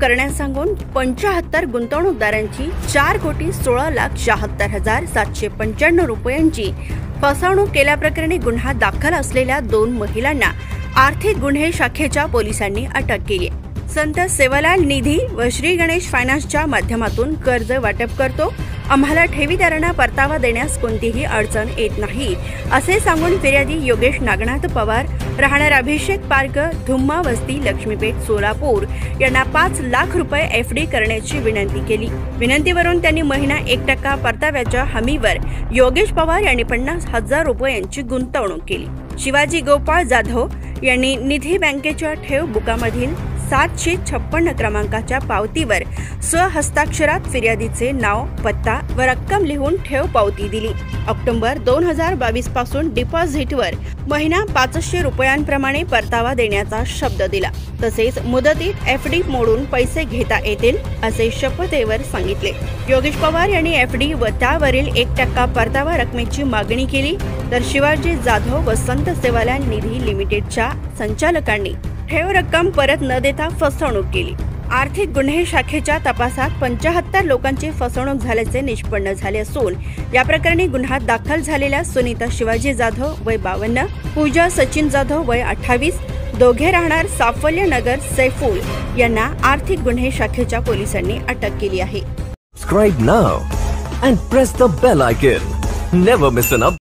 करण्यास सांगून 75 गुंतवणूकदारांची 4,16,76,795 रुपयांची फसवणूक केल्याप्रकरणी गुन्हा दाखल असलेल्या 2 महिलांना आर्थिक गुन्हे शाखेच्या पोलिसांनी अटक केली। संत सेवालाल निधी व श्री गणेश फायनान्सच्या माध्यमातून कर्ज वाटप करतो, आम्हाला ठेवीदारांना परतावा देण्यास कोणतीही अडचण येत नाही असे सांगून फिर्यादी योगेश नागनाथ पवार राहणार अभिषेक पार्क धुम्मा वस्ती लक्ष्मीपेठ सोलापूर यांना 5 लाख रुपये एफडी करण्याची विनंती केली। विनंतीवरून त्यांनी महिना 1% परताव्याच्या हमीवर योगेश पवार यांनी 50,000 रुपयांची गुंतवणूक केली। शिवाजी गोपाळ जाधव यांनी निधी बँकेच्या ठेव बुकामधील 756 क्रमांकाच्या पावतीवर स्वहस्ताक्षरात फिर्यादीचे नाव, पत्ता व रक्कम लिहून ठेव पावती दिली। ऑक्टोबर 2022 पासून डिपॉझिटवर महिना 500 रुपयांप्रमाणे परतावा देण्याचा शब्द दिला। तसेच मुदतीत एफडी मोडून पैसे घेता येतील असे शपथेवर सांगितले। योगेश पवार यांनी एफडी व त्यावरील 1% परतावा रकमेची मागणी केली, तर शिवाजी जाधव व संत सेवालाल निधी लिमिटेडच्या संचालकांनी ठेव रक्कम परत न देता फसवणूक केली। आर्थिक गुन्हे शाखेच्या तपासात 75 लोकांची फसवणूक झाल्याचे निष्पन्न झाले असून या प्रकरणी गुन्हा दाखल झालेल्या सुनीता शिवाजी जाधव वय 52, पूजा सचिन जाधव वय 28, दोघे राहणार साफल्य नगर सैफुल यांना आर्थिक गुन्हे शाखेच्या पोलिसांनी अटक केली आहे। Subscribe now and press the bell icon. Never miss an update.